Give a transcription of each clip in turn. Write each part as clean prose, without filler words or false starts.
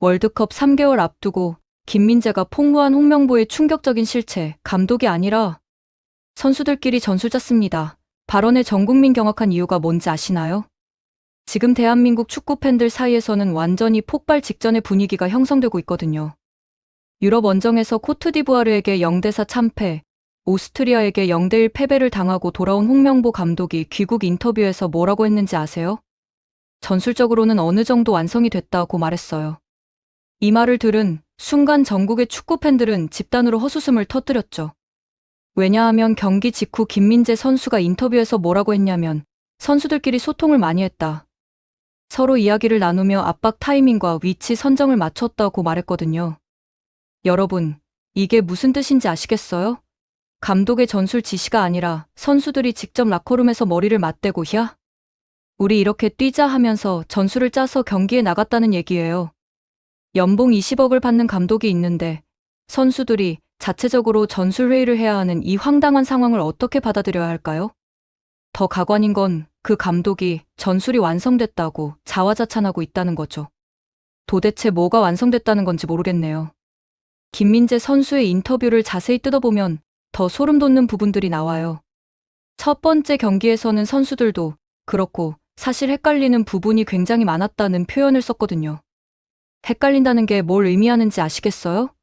월드컵 3개월 앞두고 김민재가 폭로한 홍명보의 충격적인 실체, 감독이 아니라 선수들끼리 전술 짰습니다. 발언에 전 국민 경악한 이유가 뭔지 아시나요? 지금 대한민국 축구 팬들 사이에서는 완전히 폭발 직전의 분위기가 형성되고 있거든요. 유럽 원정에서 코트디부아르에게 0대4 참패, 오스트리아에게 0대1 패배를 당하고 돌아온 홍명보 감독이 귀국 인터뷰에서 뭐라고 했는지 아세요? 전술적으로는 어느 정도 완성이 됐다고 말했어요. 이 말을 들은 순간 전국의 축구 팬들은 집단으로 헛웃음을 터뜨렸죠. 왜냐하면 경기 직후 김민재 선수가 인터뷰에서 뭐라고 했냐면 선수들끼리 소통을 많이 했다. 서로 이야기를 나누며 압박 타이밍과 위치 선정을 맞췄다고 말했거든요. 여러분, 이게 무슨 뜻인지 아시겠어요? 감독의 전술 지시가 아니라 선수들이 직접 라커룸에서 머리를 맞대고 야, 우리 이렇게 뛰자 하면서 전술을 짜서 경기에 나갔다는 얘기예요. 연봉 20억을 받는 감독이 있는데 선수들이 자체적으로 전술 회의를 해야 하는 이 황당한 상황을 어떻게 받아들여야 할까요? 더 가관인 건 그 감독이 전술이 완성됐다고 자화자찬하고 있다는 거죠. 도대체 뭐가 완성됐다는 건지 모르겠네요. 김민재 선수의 인터뷰를 자세히 뜯어보면 더 소름 돋는 부분들이 나와요. 첫 번째 경기에서는 선수들도 그렇고 사실 헷갈리는 부분이 굉장히 많았다는 표현을 썼거든요. 헷갈린다는 게 뭘 의미하는지 아시겠어요?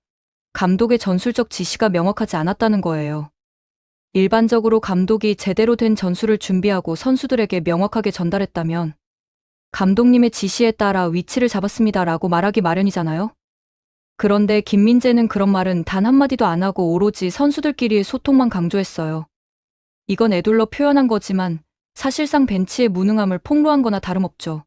감독의 전술적 지시가 명확하지 않았다는 거예요. 일반적으로 감독이 제대로 된 전술을 준비하고 선수들에게 명확하게 전달했다면 감독님의 지시에 따라 위치를 잡았습니다라고 말하기 마련이잖아요. 그런데 김민재는 그런 말은 단 한마디도 안 하고 오로지 선수들끼리의 소통만 강조했어요. 이건 애둘러 표현한 거지만 사실상 벤치의 무능함을 폭로한 거나 다름없죠.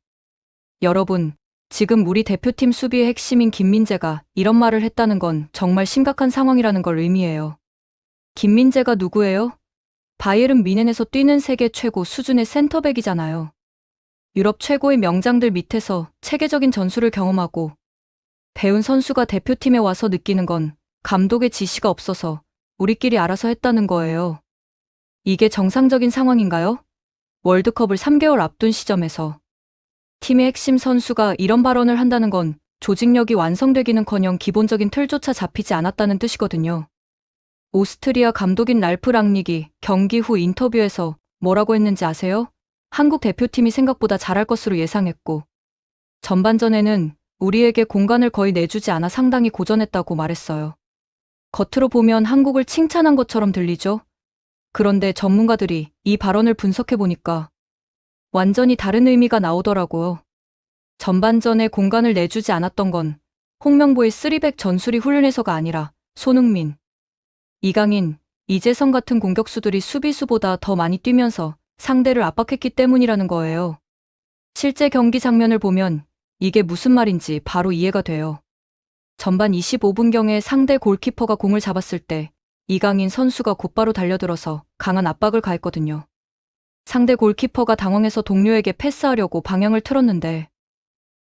여러분, 지금 우리 대표팀 수비의 핵심인 김민재가 이런 말을 했다는 건 정말 심각한 상황이라는 걸 의미해요. 김민재가 누구예요? 바이에른 뮌헨에서 뛰는 세계 최고 수준의 센터백이잖아요. 유럽 최고의 명장들 밑에서 체계적인 전술을 경험하고 배운 선수가 대표팀에 와서 느끼는 건 감독의 지시가 없어서 우리끼리 알아서 했다는 거예요. 이게 정상적인 상황인가요? 월드컵을 3개월 앞둔 시점에서 팀의 핵심 선수가 이런 발언을 한다는 건 조직력이 완성되기는커녕 기본적인 틀조차 잡히지 않았다는 뜻이거든요. 오스트리아 감독인 랄프 랑닉이 경기 후 인터뷰에서 뭐라고 했는지 아세요? 한국 대표팀이 생각보다 잘할 것으로 예상했고 전반전에는 우리에게 공간을 거의 내주지 않아 상당히 고전했다고 말했어요. 겉으로 보면 한국을 칭찬한 것처럼 들리죠? 그런데 전문가들이 이 발언을 분석해보니까 완전히 다른 의미가 나오더라고요. 전반전에 공간을 내주지 않았던 건 홍명보의 3백 전술이 훈련해서가 아니라 손흥민, 이강인, 이재성 같은 공격수들이 수비수보다 더 많이 뛰면서 상대를 압박했기 때문이라는 거예요. 실제 경기 장면을 보면 이게 무슨 말인지 바로 이해가 돼요. 전반 25분경에 상대 골키퍼가 공을 잡았을 때 이강인 선수가 곧바로 달려들어서 강한 압박을 가했거든요. 상대 골키퍼가 당황해서 동료에게 패스하려고 방향을 틀었는데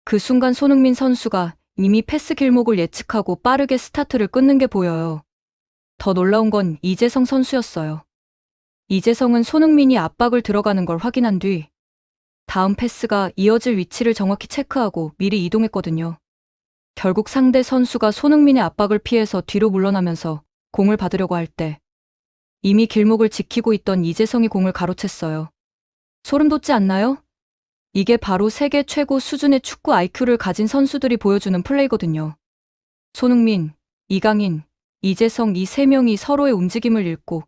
그 순간 손흥민 선수가 이미 패스 길목을 예측하고 빠르게 스타트를 끊는 게 보여요. 더 놀라운 건 이재성 선수였어요. 이재성은 손흥민이 압박을 들어가는 걸 확인한 뒤 다음 패스가 이어질 위치를 정확히 체크하고 미리 이동했거든요. 결국 상대 선수가 손흥민의 압박을 피해서 뒤로 물러나면서 공을 받으려고 할 때 이미 길목을 지키고 있던 이재성이 공을 가로챘어요. 소름 돋지 않나요? 이게 바로 세계 최고 수준의 축구 IQ를 가진 선수들이 보여주는 플레이거든요. 손흥민, 이강인, 이재성 이 세 명이 서로의 움직임을 읽고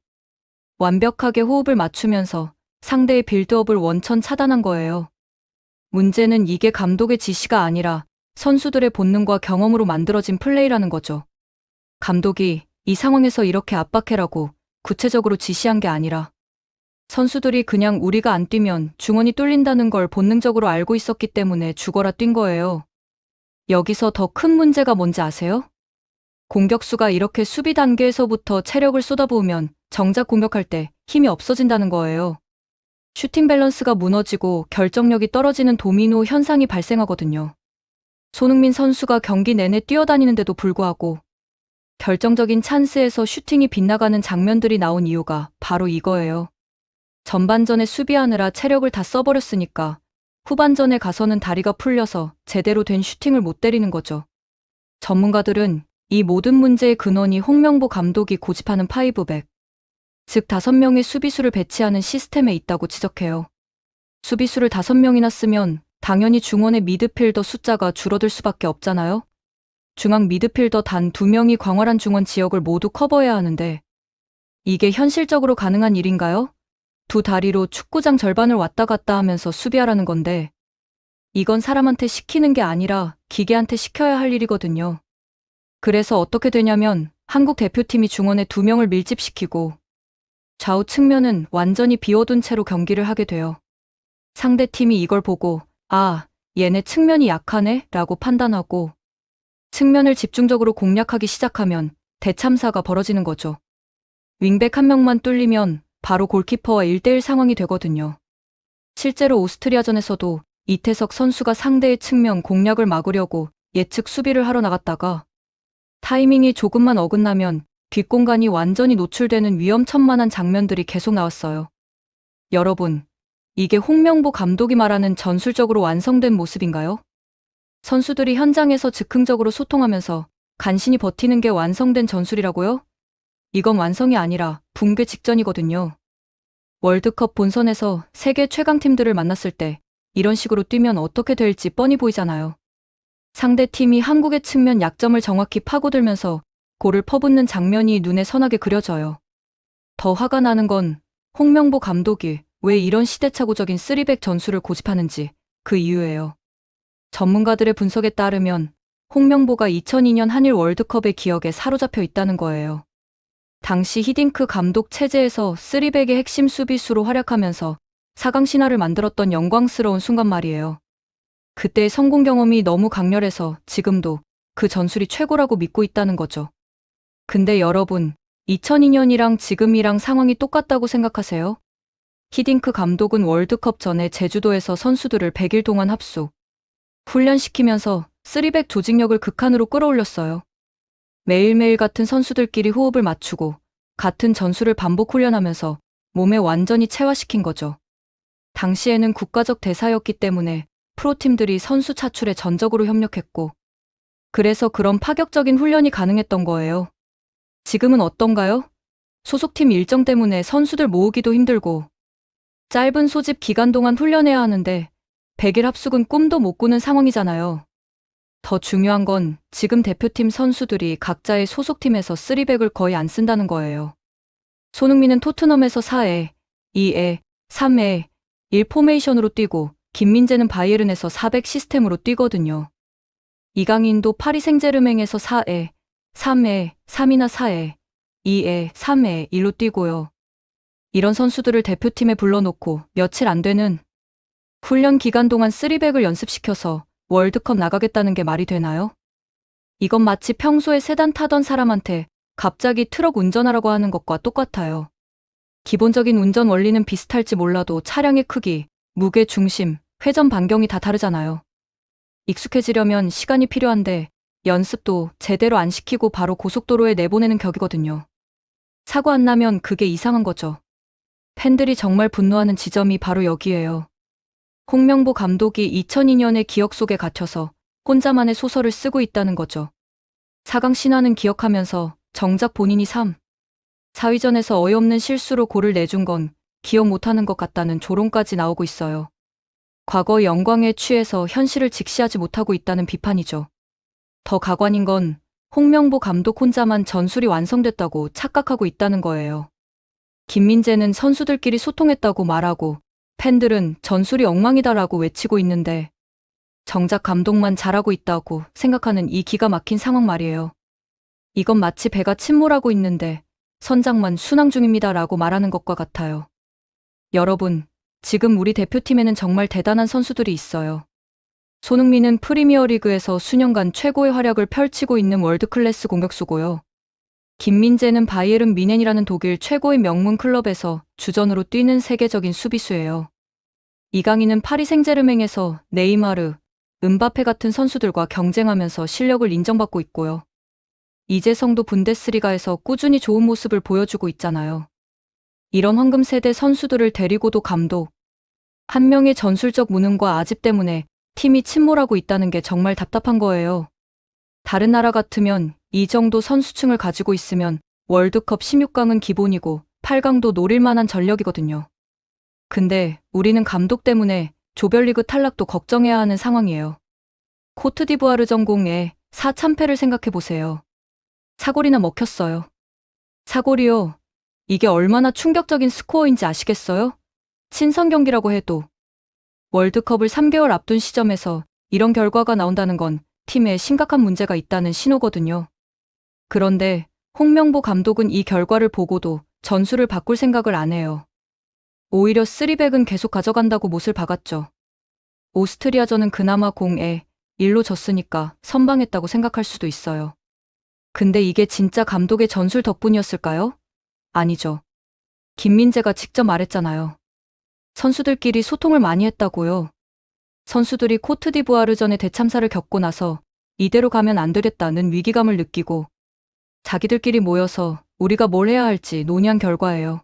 완벽하게 호흡을 맞추면서 상대의 빌드업을 원천 차단한 거예요. 문제는 이게 감독의 지시가 아니라 선수들의 본능과 경험으로 만들어진 플레이라는 거죠. 감독이 이 상황에서 이렇게 압박해라고 구체적으로 지시한 게 아니라 선수들이 그냥 우리가 안 뛰면 중원이 뚫린다는 걸 본능적으로 알고 있었기 때문에 죽어라 뛴 거예요. 여기서 더 큰 문제가 뭔지 아세요? 공격수가 이렇게 수비 단계에서부터 체력을 쏟아부으면 정작 공격할 때 힘이 없어진다는 거예요. 슈팅 밸런스가 무너지고 결정력이 떨어지는 도미노 현상이 발생하거든요. 손흥민 선수가 경기 내내 뛰어다니는데도 불구하고 결정적인 찬스에서 슈팅이 빗나가는 장면들이 나온 이유가 바로 이거예요. 전반전에 수비하느라 체력을 다 써버렸으니까 후반전에 가서는 다리가 풀려서 제대로 된 슈팅을 못 때리는 거죠. 전문가들은 이 모든 문제의 근원이 홍명보 감독이 고집하는 파이브백, 즉 5명의 수비수를 배치하는 시스템에 있다고 지적해요. 수비수를 5명이나 쓰면 당연히 중원의 미드필더 숫자가 줄어들 수밖에 없잖아요. 중앙 미드필더 단 2명이 광활한 중원 지역을 모두 커버해야 하는데 이게 현실적으로 가능한 일인가요? 두 다리로 축구장 절반을 왔다 갔다 하면서 수비하라는 건데 이건 사람한테 시키는 게 아니라 기계한테 시켜야 할 일이거든요. 그래서 어떻게 되냐면 한국 대표팀이 중원에 2명을 밀집시키고 좌우 측면은 완전히 비워둔 채로 경기를 하게 돼요. 상대팀이 이걸 보고 아, 얘네 측면이 약하네 라고 판단하고 측면을 집중적으로 공략하기 시작하면 대참사가 벌어지는 거죠. 윙백 한 명만 뚫리면 바로 골키퍼와 1대1 상황이 되거든요. 실제로 오스트리아전에서도 이태석 선수가 상대의 측면 공략을 막으려고 예측 수비를 하러 나갔다가 타이밍이 조금만 어긋나면 뒷공간이 완전히 노출되는 위험천만한 장면들이 계속 나왔어요. 여러분, 이게 홍명보 감독이 말하는 전술적으로 완성된 모습인가요? 선수들이 현장에서 즉흥적으로 소통하면서 간신히 버티는 게 완성된 전술이라고요? 이건 완성이 아니라 붕괴 직전이거든요. 월드컵 본선에서 세계 최강팀들을 만났을 때 이런 식으로 뛰면 어떻게 될지 뻔히 보이잖아요. 상대팀이 한국의 측면 약점을 정확히 파고들면서 골을 퍼붓는 장면이 눈에 선하게 그려져요. 더 화가 나는 건 홍명보 감독이 왜 이런 시대착오적인 3백 전술을 고집하는지 그 이유예요. 전문가들의 분석에 따르면 홍명보가 2002년 한일 월드컵의 기억에 사로잡혀 있다는 거예요. 당시 히딩크 감독 체제에서 3백의 핵심 수비수로 활약하면서 4강 신화를 만들었던 영광스러운 순간 말이에요. 그때의 성공 경험이 너무 강렬해서 지금도 그 전술이 최고라고 믿고 있다는 거죠. 근데 여러분, 2002년이랑 지금이랑 상황이 똑같다고 생각하세요? 히딩크 감독은 월드컵 전에 제주도에서 선수들을 100일 동안 합수, 훈련시키면서 3백 조직력을 극한으로 끌어올렸어요. 매일매일 같은 선수들끼리 호흡을 맞추고 같은 전술을 반복 훈련하면서 몸에 완전히 체화시킨 거죠. 당시에는 국가적 대사였기 때문에 프로팀들이 선수 차출에 전적으로 협력했고 그래서 그런 파격적인 훈련이 가능했던 거예요. 지금은 어떤가요? 소속팀 일정 때문에 선수들 모으기도 힘들고 짧은 소집 기간 동안 훈련해야 하는데 100일 합숙은 꿈도 못 꾸는 상황이잖아요. 더 중요한 건 지금 대표팀 선수들이 각자의 소속팀에서 3백을 거의 안 쓴다는 거예요. 손흥민은 토트넘에서 4에, 2에, 3에, 1 포메이션으로 뛰고 김민재는 바이에른에서 4백 시스템으로 뛰거든요. 이강인도 파리 생제르맹에서 4에, 3에, 3이나 4에, 2에, 3에, 1로 뛰고요. 이런 선수들을 대표팀에 불러놓고 며칠 안 되는 훈련 기간 동안 3백을 연습시켜서 월드컵 나가겠다는 게 말이 되나요? 이건 마치 평소에 세단 타던 사람한테 갑자기 트럭 운전하라고 하는 것과 똑같아요. 기본적인 운전 원리는 비슷할지 몰라도 차량의 크기, 무게 중심, 회전 반경이 다 다르잖아요. 익숙해지려면 시간이 필요한데 연습도 제대로 안 시키고 바로 고속도로에 내보내는 격이거든요. 사고 안 나면 그게 이상한 거죠. 팬들이 정말 분노하는 지점이 바로 여기예요. 홍명보 감독이 2002년의 기억 속에 갇혀서 혼자만의 소설을 쓰고 있다는 거죠. 4강 신화는 기억하면서 정작 본인이 4위전에서 어이없는 실수로 골을 내준 건 기억 못하는 것 같다는 조롱까지 나오고 있어요. 과거의 영광에 취해서 현실을 직시하지 못하고 있다는 비판이죠. 더 가관인 건 홍명보 감독 혼자만 전술이 완성됐다고 착각하고 있다는 거예요. 김민재는 선수들끼리 소통했다고 말하고 팬들은 전술이 엉망이다라고 외치고 있는데 정작 감독만 잘하고 있다고 생각하는 이 기가 막힌 상황 말이에요. 이건 마치 배가 침몰하고 있는데 선장만 순항 중입니다라고 말하는 것과 같아요. 여러분, 지금 우리 대표팀에는 정말 대단한 선수들이 있어요. 손흥민은 프리미어리그에서 수년간 최고의 활약을 펼치고 있는 월드클래스 공격수고요. 김민재는 바이에른 뮌헨이라는 독일 최고의 명문 클럽에서 주전으로 뛰는 세계적인 수비수예요. 이강인은 파리 생제르맹에서 네이마르, 음바페 같은 선수들과 경쟁하면서 실력을 인정받고 있고요. 이재성도 분데스리가에서 꾸준히 좋은 모습을 보여주고 있잖아요. 이런 황금 세대 선수들을 데리고도 감독 한 명의 전술적 무능과 아집 때문에 팀이 침몰하고 있다는 게 정말 답답한 거예요. 다른 나라 같으면 이 정도 선수층을 가지고 있으면 월드컵 16강은 기본이고 8강도 노릴 만한 전력이거든요. 근데 우리는 감독 때문에 조별리그 탈락도 걱정해야 하는 상황이에요. 코트디부아르 전공의 4참패를 생각해보세요. 사골이나 먹혔어요. 사골이요. 이게 얼마나 충격적인 스코어인지 아시겠어요? 친선 경기라고 해도 월드컵을 3개월 앞둔 시점에서 이런 결과가 나온다는 건 팀에 심각한 문제가 있다는 신호거든요. 그런데 홍명보 감독은 이 결과를 보고도 전술을 바꿀 생각을 안 해요. 오히려 3백은 계속 가져간다고 못을 박았죠. 오스트리아전은 그나마 0-1로 졌으니까 선방했다고 생각할 수도 있어요. 근데 이게 진짜 감독의 전술 덕분이었을까요? 아니죠. 김민재가 직접 말했잖아요. 선수들끼리 소통을 많이 했다고요. 선수들이 코트디부아르전의 대참사를 겪고 나서 이대로 가면 안 되겠다는 위기감을 느끼고 자기들끼리 모여서 우리가 뭘 해야 할지 논의한 결과예요.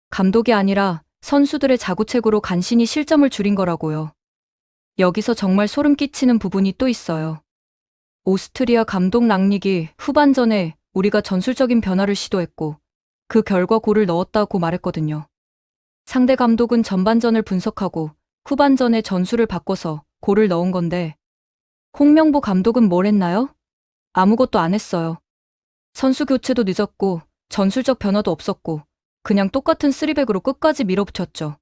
감독이 아니라 선수들의 자구책으로 간신히 실점을 줄인 거라고요. 여기서 정말 소름 끼치는 부분이 또 있어요. 오스트리아 감독 랑닉이 후반전에 우리가 전술적인 변화를 시도했고 그 결과 골을 넣었다고 말했거든요. 상대 감독은 전반전을 분석하고 후반전에 전술을 바꿔서 골을 넣은 건데 홍명보 감독은 뭘 했나요? 아무것도 안 했어요. 선수 교체도 늦었고 전술적 변화도 없었고 그냥 똑같은 3백으로 끝까지 밀어붙였죠.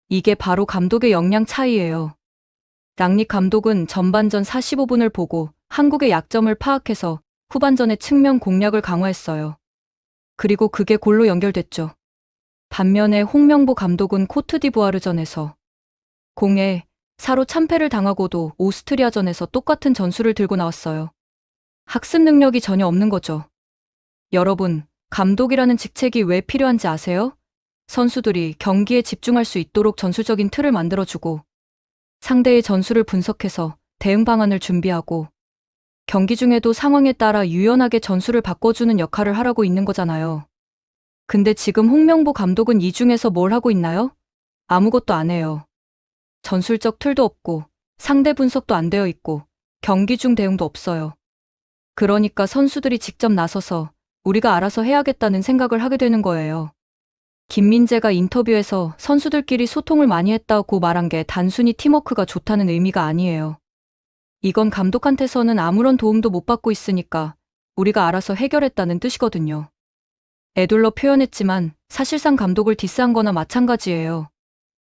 이게 바로 감독의 역량 차이예요. 랑닉 감독은 전반전 45분을 보고 한국의 약점을 파악해서 후반전에 측면 공략을 강화했어요. 그리고 그게 골로 연결됐죠. 반면에 홍명보 감독은 코트디부아르전에서 0-4로 참패를 당하고도 오스트리아전에서 똑같은 전술을 들고 나왔어요. 학습 능력이 전혀 없는 거죠. 여러분, 감독이라는 직책이 왜 필요한지 아세요? 선수들이 경기에 집중할 수 있도록 전술적인 틀을 만들어주고 상대의 전술을 분석해서 대응 방안을 준비하고 경기 중에도 상황에 따라 유연하게 전술을 바꿔주는 역할을 하라고 있는 거잖아요. 근데 지금 홍명보 감독은 이 중에서 뭘 하고 있나요? 아무것도 안 해요. 전술적 틀도 없고 상대 분석도 안 되어 있고 경기 중 대응도 없어요. 그러니까 선수들이 직접 나서서 우리가 알아서 해야겠다는 생각을 하게 되는 거예요. 김민재가 인터뷰에서 선수들끼리 소통을 많이 했다고 말한 게 단순히 팀워크가 좋다는 의미가 아니에요. 이건 감독한테서는 아무런 도움도 못 받고 있으니까 우리가 알아서 해결했다는 뜻이거든요. 애둘러 표현했지만 사실상 감독을 디스한 거나 마찬가지예요.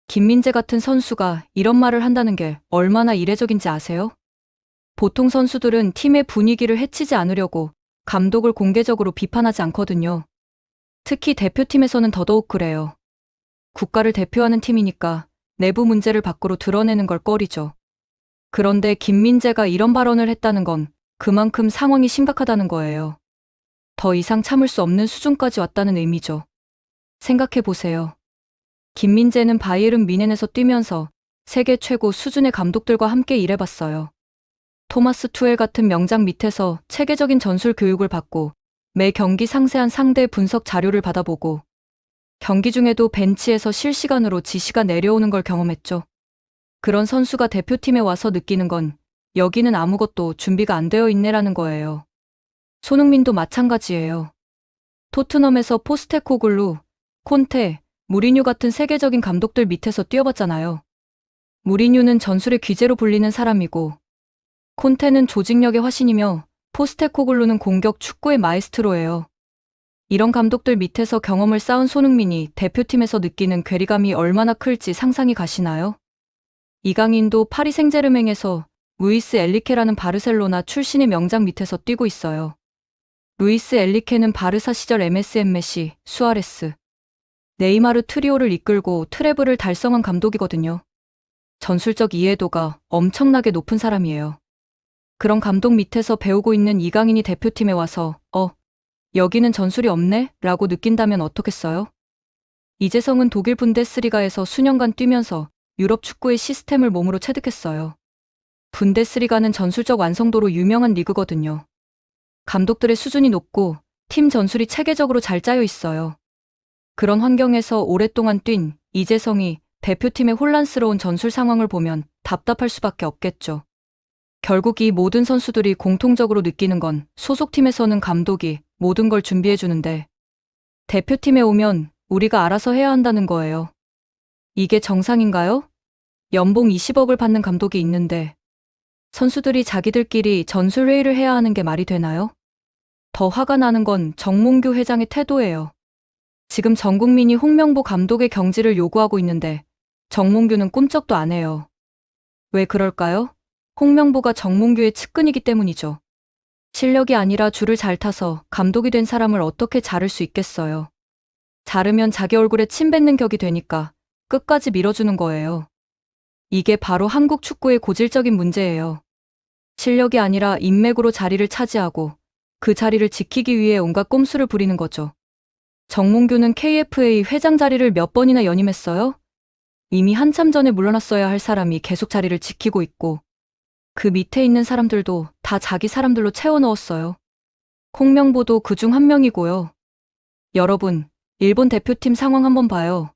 김민재 같은 선수가 이런 말을 한다는 게 얼마나 이례적인지 아세요? 보통 선수들은 팀의 분위기를 해치지 않으려고 감독을 공개적으로 비판하지 않거든요. 특히 대표팀에서는 더더욱 그래요. 국가를 대표하는 팀이니까 내부 문제를 밖으로 드러내는 걸 꺼리죠. 그런데 김민재가 이런 발언을 했다는 건 그만큼 상황이 심각하다는 거예요. 더 이상 참을 수 없는 수준까지 왔다는 의미죠. 생각해 보세요. 김민재는 바이에른 뮌헨에서 뛰면서 세계 최고 수준의 감독들과 함께 일해봤어요. 토마스 투엘 같은 명장 밑에서 체계적인 전술 교육을 받고 매 경기 상세한 상대 분석 자료를 받아보고 경기 중에도 벤치에서 실시간으로 지시가 내려오는 걸 경험했죠. 그런 선수가 대표팀에 와서 느끼는 건 여기는 아무것도 준비가 안 되어 있네라는 거예요. 손흥민도 마찬가지예요. 토트넘에서 포스테코글루, 콘테, 무리뉴 같은 세계적인 감독들 밑에서 뛰어봤잖아요. 무리뉴는 전술의 귀재로 불리는 사람이고 콘테는 조직력의 화신이며 포스테코글루는 공격 축구의 마에스트로예요. 이런 감독들 밑에서 경험을 쌓은 손흥민이 대표팀에서 느끼는 괴리감이 얼마나 클지 상상이 가시나요? 이강인도 파리 생제르맹에서 루이스 엘리케라는 바르셀로나 출신의 명장 밑에서 뛰고 있어요. 루이스 엘리케는 바르사 시절 MSN 메시, 수아레스, 네이마르 트리오를 이끌고 트래블을 달성한 감독이거든요. 전술적 이해도가 엄청나게 높은 사람이에요. 그런 감독 밑에서 배우고 있는 이강인이 대표팀에 와서 여기는 전술이 없네? 라고 느낀다면 어떻겠어요? 이재성은 독일 분데스리가에서 수년간 뛰면서 유럽 축구의 시스템을 몸으로 체득했어요. 분데스리가는 전술적 완성도로 유명한 리그거든요. 감독들의 수준이 높고 팀 전술이 체계적으로 잘 짜여 있어요. 그런 환경에서 오랫동안 뛴 이재성이 대표팀의 혼란스러운 전술 상황을 보면 답답할 수밖에 없겠죠. 결국 이 모든 선수들이 공통적으로 느끼는 건 소속팀에서는 감독이 모든 걸 준비해주는데 대표팀에 오면 우리가 알아서 해야 한다는 거예요. 이게 정상인가요? 연봉 20억을 받는 감독이 있는데 선수들이 자기들끼리 전술회의를 해야 하는 게 말이 되나요? 더 화가 나는 건 정몽규 회장의 태도예요. 지금 전 국민이 홍명보 감독의 경질을 요구하고 있는데 정몽규는 꿈쩍도 안 해요. 왜 그럴까요? 홍명보가 정몽규의 측근이기 때문이죠. 실력이 아니라 줄을 잘 타서 감독이 된 사람을 어떻게 자를 수 있겠어요. 자르면 자기 얼굴에 침 뱉는 격이 되니까 끝까지 밀어주는 거예요. 이게 바로 한국 축구의 고질적인 문제예요. 실력이 아니라 인맥으로 자리를 차지하고 그 자리를 지키기 위해 온갖 꼼수를 부리는 거죠. 정몽규는 KFA 회장 자리를 몇 번이나 연임했어요? 이미 한참 전에 물러났어야 할 사람이 계속 자리를 지키고 있고 그 밑에 있는 사람들도 다 자기 사람들로 채워 넣었어요. 홍명보도 그중 한 명이고요. 여러분, 일본 대표팀 상황 한번 봐요.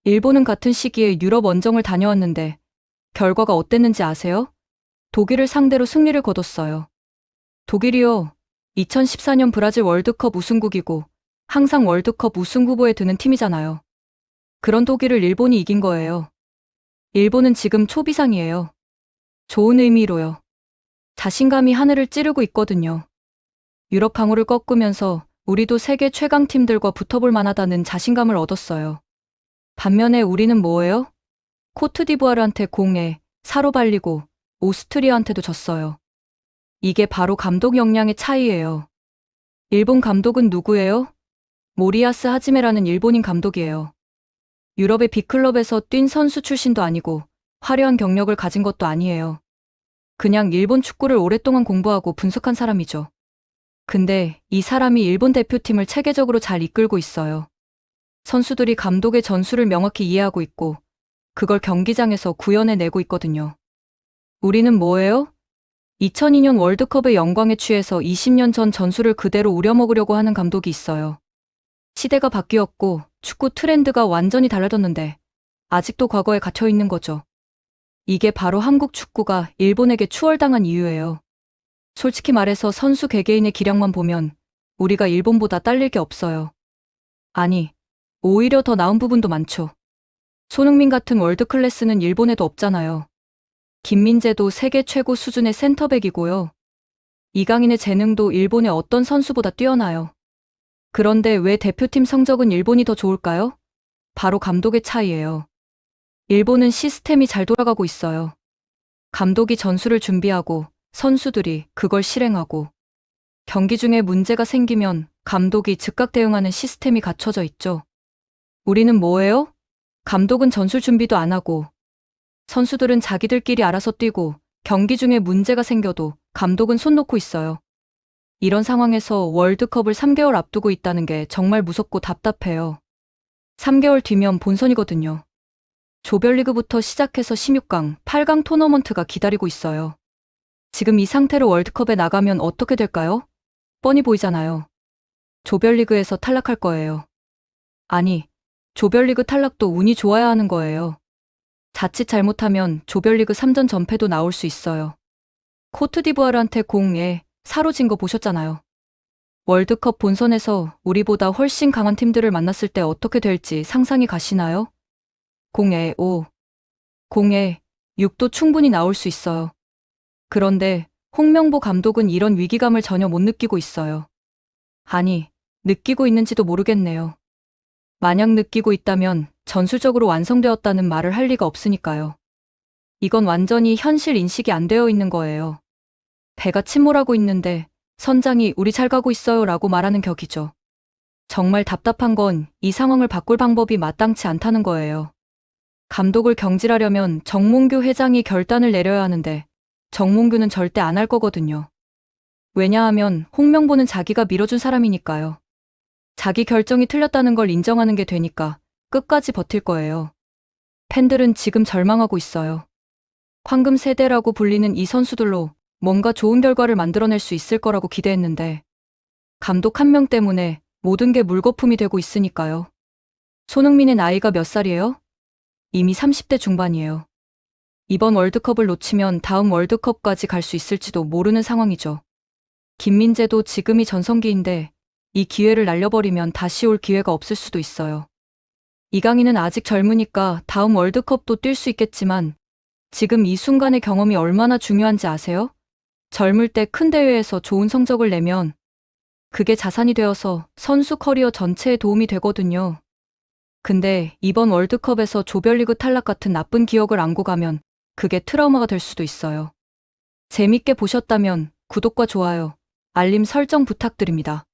일본은 같은 시기에 유럽 원정을 다녀왔는데 결과가 어땠는지 아세요? 독일을 상대로 승리를 거뒀어요. 독일이요. 2014년 브라질 월드컵 우승국이고 항상 월드컵 우승 후보에 드는 팀이잖아요. 그런 독일을 일본이 이긴 거예요. 일본은 지금 초비상이에요. 좋은 의미로요. 자신감이 하늘을 찌르고 있거든요. 유럽 강호를 꺾으면서 우리도 세계 최강 팀들과 붙어볼 만하다는 자신감을 얻었어요. 반면에 우리는 뭐예요? 코트디부아르한테 0-4로 발리고 오스트리아한테도 졌어요. 이게 바로 감독 역량의 차이예요. 일본 감독은 누구예요? 모리야스 하지메라는 일본인 감독이에요. 유럽의 빅클럽에서 뛴 선수 출신도 아니고 화려한 경력을 가진 것도 아니에요. 그냥 일본 축구를 오랫동안 공부하고 분석한 사람이죠. 근데 이 사람이 일본 대표팀을 체계적으로 잘 이끌고 있어요. 선수들이 감독의 전술을 명확히 이해하고 있고 그걸 경기장에서 구현해내고 있거든요. 우리는 뭐예요? 2002년 월드컵의 영광에 취해서 20년 전 전술을 그대로 우려먹으려고 하는 감독이 있어요. 시대가 바뀌었고 축구 트렌드가 완전히 달라졌는데 아직도 과거에 갇혀 있는 거죠. 이게 바로 한국 축구가 일본에게 추월당한 이유예요. 솔직히 말해서 선수 개개인의 기량만 보면 우리가 일본보다 딸릴 게 없어요. 아니, 오히려 더 나은 부분도 많죠. 손흥민 같은 월드클래스는 일본에도 없잖아요. 김민재도 세계 최고 수준의 센터백이고요. 이강인의 재능도 일본의 어떤 선수보다 뛰어나요. 그런데 왜 대표팀 성적은 일본이 더 좋을까요? 바로 감독의 차이예요. 일본은 시스템이 잘 돌아가고 있어요. 감독이 전술을 준비하고 선수들이 그걸 실행하고 경기 중에 문제가 생기면 감독이 즉각 대응하는 시스템이 갖춰져 있죠. 우리는 뭐예요? 감독은 전술 준비도 안 하고 선수들은 자기들끼리 알아서 뛰고 경기 중에 문제가 생겨도 감독은 손 놓고 있어요. 이런 상황에서 월드컵을 3개월 앞두고 있다는 게 정말 무섭고 답답해요. 3개월 뒤면 본선이거든요. 조별리그부터 시작해서 16강, 8강 토너먼트가 기다리고 있어요. 지금 이 상태로 월드컵에 나가면 어떻게 될까요? 뻔히 보이잖아요. 조별리그에서 탈락할 거예요. 아니, 조별리그 탈락도 운이 좋아야 하는 거예요. 자칫 잘못하면 조별리그 3전 전패도 나올 수 있어요. 코트디부아르한테 0-4로 진 거 보셨잖아요. 월드컵 본선에서 우리보다 훨씬 강한 팀들을 만났을 때 어떻게 될지 상상이 가시나요? 0-5, 0-6도 충분히 나올 수 있어요. 그런데 홍명보 감독은 이런 위기감을 전혀 못 느끼고 있어요. 아니, 느끼고 있는지도 모르겠네요. 만약 느끼고 있다면 전술적으로 완성되었다는 말을 할 리가 없으니까요. 이건 완전히 현실 인식이 안 되어 있는 거예요. 배가 침몰하고 있는데 선장이 우리 잘 가고 있어요 라고 말하는 격이죠. 정말 답답한 건 이 상황을 바꿀 방법이 마땅치 않다는 거예요. 감독을 경질하려면 정몽규 회장이 결단을 내려야 하는데 정몽규는 절대 안 할 거거든요. 왜냐하면 홍명보는 자기가 밀어준 사람이니까요. 자기 결정이 틀렸다는 걸 인정하는 게 되니까 끝까지 버틸 거예요. 팬들은 지금 절망하고 있어요. 황금 세대라고 불리는 이 선수들로 뭔가 좋은 결과를 만들어낼 수 있을 거라고 기대했는데 감독 한 명 때문에 모든 게 물거품이 되고 있으니까요. 손흥민의 나이가 몇 살이에요? 이미 30대 중반이에요. 이번 월드컵을 놓치면 다음 월드컵까지 갈 수 있을지도 모르는 상황이죠. 김민재도 지금이 전성기인데 이 기회를 날려버리면 다시 올 기회가 없을 수도 있어요. 이강인은 아직 젊으니까 다음 월드컵도 뛸 수 있겠지만 지금 이 순간의 경험이 얼마나 중요한지 아세요? 젊을 때 큰 대회에서 좋은 성적을 내면 그게 자산이 되어서 선수 커리어 전체에 도움이 되거든요. 근데 이번 월드컵에서 조별리그 탈락 같은 나쁜 기억을 안고 가면 그게 트라우마가 될 수도 있어요. 재밌게 보셨다면 구독과 좋아요, 알림 설정 부탁드립니다.